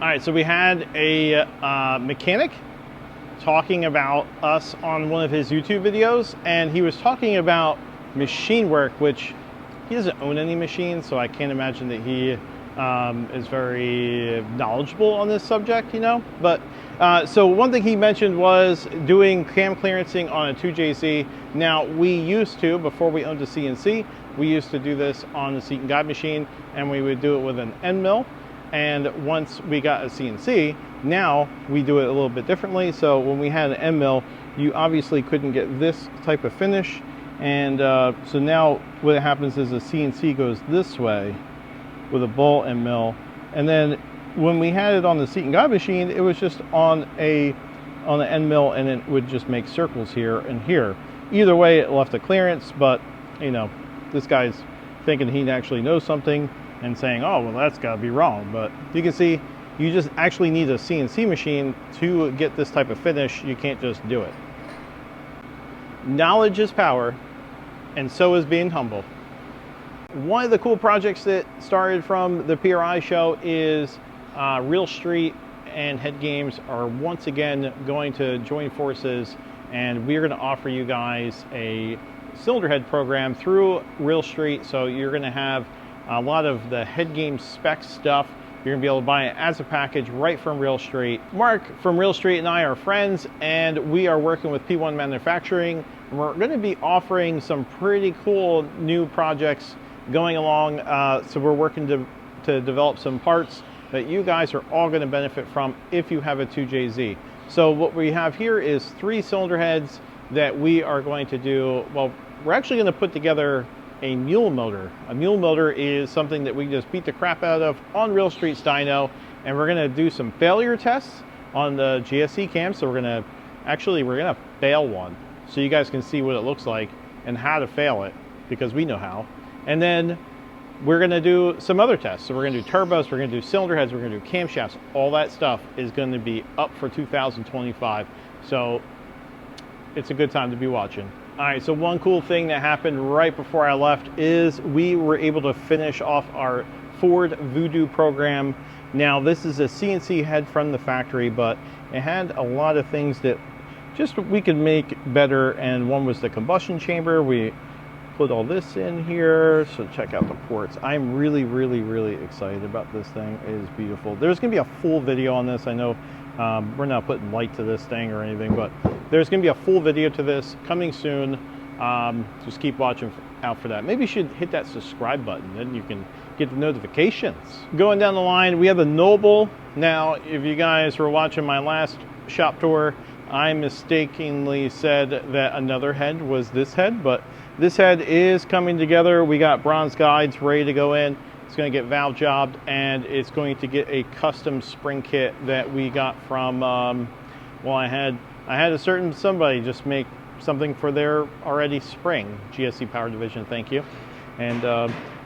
right, so we had a mechanic talking about us on one of his YouTube videos, and he was talking about machine work, which he doesn't own any machines, so I can't imagine that he is very knowledgeable on this subject, you know. But so one thing he mentioned was doing cam clearancing on a 2JZ. Now, we used to, before we owned a CNC, we used to do this on the seat and guide machine, and we would do it with an end mill. And once we got a CNC, now we do it a little bit differently. So when we had an end mill, you obviously couldn't get this type of finish. And so now what happens is the CNC goes this way with a ball end mill. And then when we had it on the seat and guide machine, it was just on the end mill, and it would just make circles here and here. Either way, it left a clearance, but you know, this guy's thinking he actually knows something and saying, oh, well, that's got to be wrong. But you can see, you just actually need a CNC machine to get this type of finish. You can't just do it. Knowledge is power, and so is being humble. One of the cool projects that started from the PRI show is Real Street and HeadGames are once again going to join forces, and we're going to offer you guys a cylinder head program through Real Street. So you're going to have a lot of the HeadGames spec stuff. You're going to be able to buy it as a package right from Real Street. Mark from Real Street and I are friends, and we are working with P1 Manufacturing. We're going to be offering some pretty cool new projects going along. So we're working to develop some parts that you guys are all going to benefit from if you have a 2JZ. So what we have here is 3 cylinder heads that we are going to do. Well, we're actually going to put together a mule motor. A mule motor is something that we just beat the crap out of on Real Street's dyno, and we're going to do some failure tests on the GSC cam. So we're going to fail one so you guys can see what it looks like and how to fail it, because we know how. And then we're going to do some other tests. So we're going to do turbos, we're going to do cylinder heads, we're going to do camshafts. All that stuff is going to be up for 2025. So it's a good time to be watching. All right, so one cool thing that happened right before I left is we were able to finish off our Ford Voodoo program. Now, this is a CNC head from the factory, but it had a lot of things that just we could make better, and one was the combustion chamber. We put all this in here, so check out the ports. I'm really, really, really excited about this thing. It is beautiful. There's going to be a full video on this. I know we're not putting light to this thing or anything, but there's going to be a full video to this coming soon. Just keep watching out for that. Maybe you should hit that subscribe button, then you can get the notifications. Going down the line, we have the Noble. Now, if you guys were watching my last shop tour, I mistakenly said that another head was this head, but this head is coming together. We got bronze guides ready to go in. It's going to get valve jobbed, and it's going to get a custom spring kit that we got from, well, I had a certain somebody just make something for their already spring. GSC Power Division, thank you. And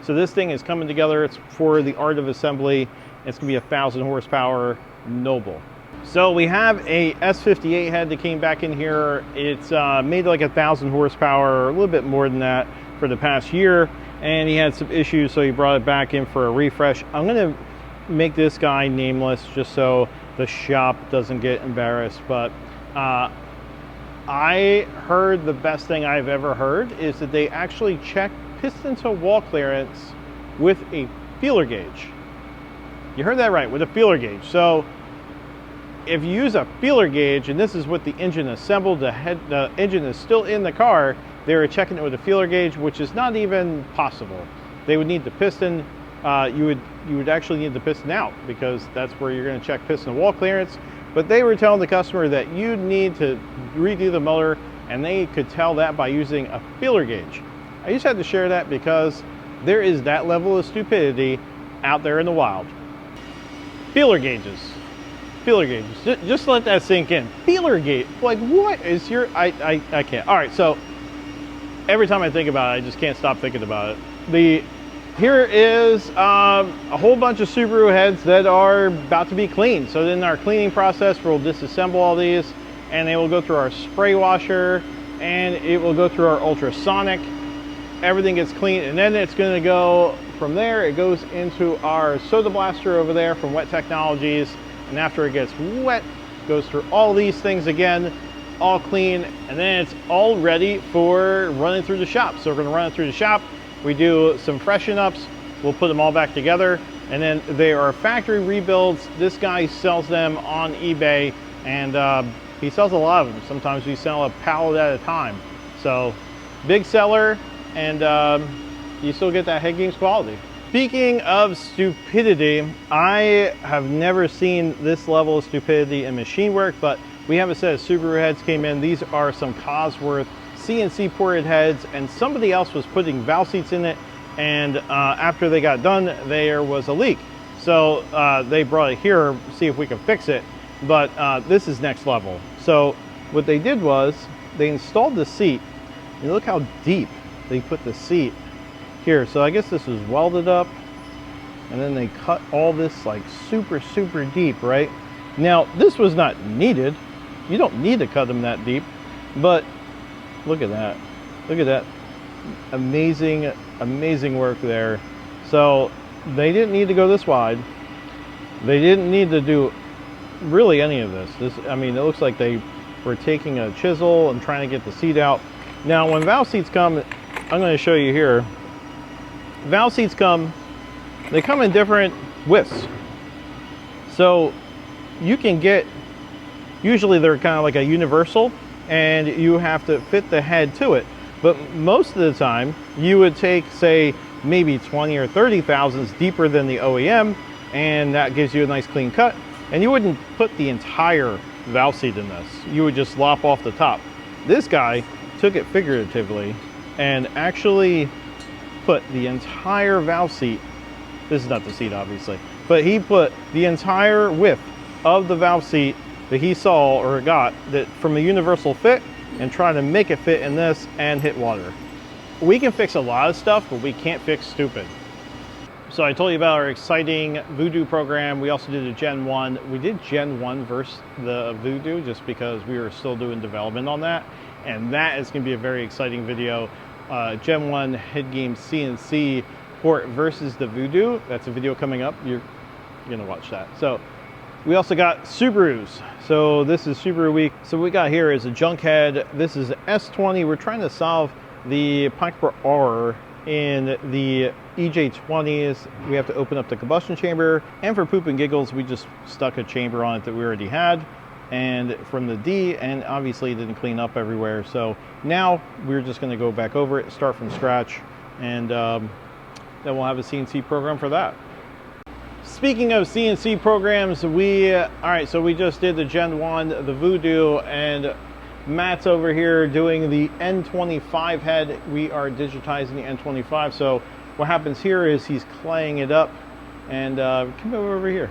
so this thing is coming together. It's for the art of assembly. It's going to be 1,000 horsepower Noble. So we have a S58 head that came back in here. It's made like 1,000 horsepower, a little bit more than that for the past year. And he had some issues, so he brought it back in for a refresh. I'm going to make this guy nameless just so the shop doesn't get embarrassed. But I heard the best thing I've ever heard is that they actually check piston to wall clearance with a feeler gauge. You heard that right, with a feeler gauge. So if you use a feeler gauge, and this is with the engine assembled, the engine is still in the car, they were checking it with a feeler gauge, which is not even possible. They would need the piston. You would actually need the piston out, because that's where you're going to check piston wall clearance. But they were telling the customer that you need to redo the motor, and they could tell that by using a feeler gauge. I just had to share that because there is that level of stupidity out there in the wild. Feeler gauges. Feeler gauges. Just let that sink in. Feeler gauge. Like, what is your... I can't. All right, so every time I think about it, I just can't stop thinking about it. Here is a whole bunch of Subaru heads that are about to be cleaned. So in our cleaning process, we'll disassemble all these, and they will go through our spray washer, and it will go through our ultrasonic. Everything gets cleaned, and then it's going to go from there. It goes into our soda blaster over there from Wet Technologies, and after it gets wet, goes through all these things again, all clean, and then it's all ready for running through the shop. So we're gonna run it through the shop. We do some freshen ups, we'll put them all back together, and then they are factory rebuilds. This guy sells them on eBay, and he sells a lot of them. Sometimes we sell a pallet at a time. So big seller, and you still get that HeadGames quality. Speaking of stupidity, I have never seen this level of stupidity in machine work, but we have a set of Subaru heads came in. These are some Cosworth CNC ported heads, and somebody else was putting valve seats in it, and after they got done, there was a leak. So they brought it here, see if we could fix it, but this is next level. So what they did was, they installed the seat, and look how deep they put the seat here. So I guess this was welded up, and then they cut all this like super deep, right? Now this was not needed. You don't need to cut them that deep, but look at that. Look at that. Amazing work there. So they didn't need to go this wide. They didn't need to do really any of this. I mean, it looks like they were taking a chisel and trying to get the seat out. Now when valve seats come, I'm going to show you here. Valve seats come, they come in different widths. So you can get, usually they're kind of like a universal, and you have to fit the head to it. But most of the time, you would take, say, maybe 20 or 30 thousandths deeper than the OEM, and that gives you a nice clean cut. And you wouldn't put the entire valve seat in this. You would just lop off the top. This guy took it figuratively and actually put the entire valve seat, this is not the seat obviously, but he put the entire width of the valve seat that he saw or got that from a universal fit, and try to make it fit in this and hit water. We can fix a lot of stuff, but we can't fix stupid. So I told you about our exciting Voodoo program. We also did a Gen 1. We did Gen 1 versus the Voodoo just because we were still doing development on that. And that is going to be a very exciting video. Gen 1 HeadGames CNC port versus the Voodoo. That's a video coming up. You're going to watch that. So we also got Subarus. So this is Subaru week. So what we got here is a junk head. This is S20. We're trying to solve the pocket R in the EJ20s. We have to open up the combustion chamber, and for poop and giggles we just stuck a chamber on it that we already had, and from the D, and obviously it didn't clean up everywhere. So now we're just going to go back over it, start from scratch, and then we'll have a CNC program for that. Speaking of CNC programs, all right, so we just did the Gen 1, the Voodoo, and Matt's over here doing the N25 head. We are digitizing the N25. So what happens here is he's claying it up, and come over here.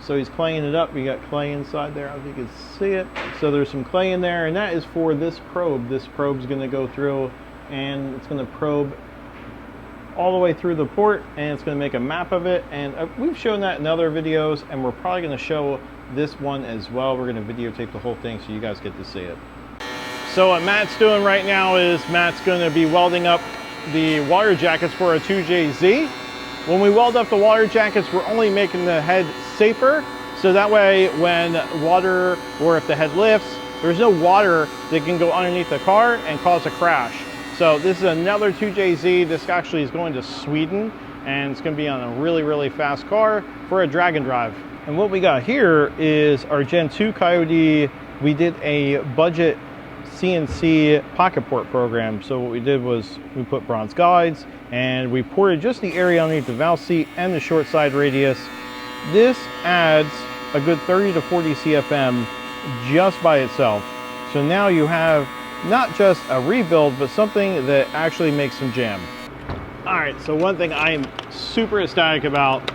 So he's claying it up. We got clay inside there, if you can see it. So there's some clay in there, and that is for this probe. This probe's going to go through, and it's going to probe all the way through the port, and it's going to make a map of it. And we've shown that in other videos, and we're probably going to show this one as well. We're going to videotape the whole thing so you guys get to see it. So what Matt's doing right now is Matt's going to be welding up the water jackets for a 2JZ. When we weld up the water jackets, we're only making the head safer, so that way when water, or if the head lifts, there's no water that can go underneath the car and cause a crash. So this is another 2JZ. This actually is going to Sweden, and it's going to be on a really fast car for a drag and drive. And what we got here is our Gen 2 Coyote. We did a budget CNC pocket port program. So what we did was we put bronze guides, and we ported just the area underneath the valve seat and the short side radius. This adds a good 30 to 40 CFM just by itself. So now you have not just a rebuild, but something that actually makes some jam. All right, so one thing I am super ecstatic about,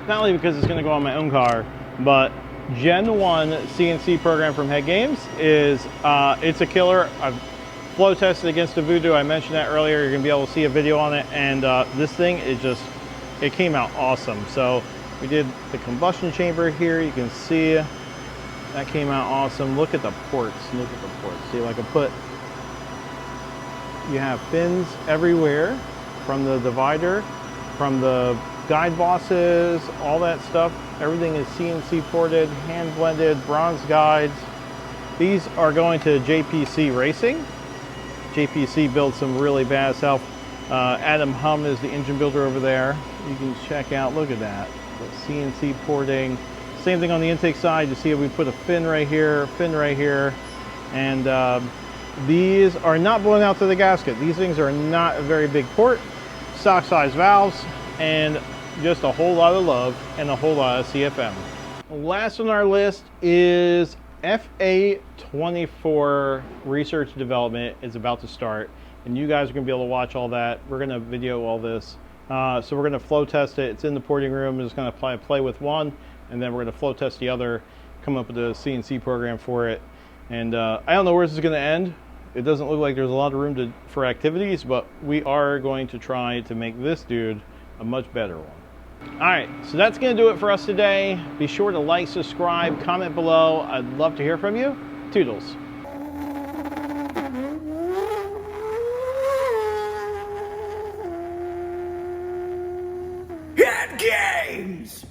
not only because it's going to go on my own car, but Gen 1 CNC program from HeadGames is, it's a killer. I've flow tested against the Voodoo. I mentioned that earlier. You're going to be able to see a video on it, and this thing is just, it came out awesome. So we did the combustion chamber here. You can see that came out awesome. Look at the ports. Look at the ports. See, like I put, you have fins everywhere from the divider, from the guide bosses, all that stuff. Everything is CNC ported, hand blended, bronze guides. These are going to JPC Racing. JPC builds some really bad stuff. Adam Hum is the engine builder over there. You can check out, look at that. The CNC porting. Same thing on the intake side. You see we put a fin right here, and these are not blown out to the gasket. These things are not a very big port, stock size valves, and just a whole lot of love and a whole lot of CFM. Last on our list is Fa24 Research Development is about to start, and you guys are going to be able to watch all that. We're going to video all this. So we're going to flow test it. It's in the porting room. We're just going to play with one, and then we're going to flow test the other, come up with a CNC program for it. And I don't know where this is going to end. It doesn't look like there's a lot of room for activities, but we are going to try to make this dude a much better one. All right, so that's going to do it for us today. Be sure to like, subscribe, comment below. I'd love to hear from you. Toodles. HeadGames!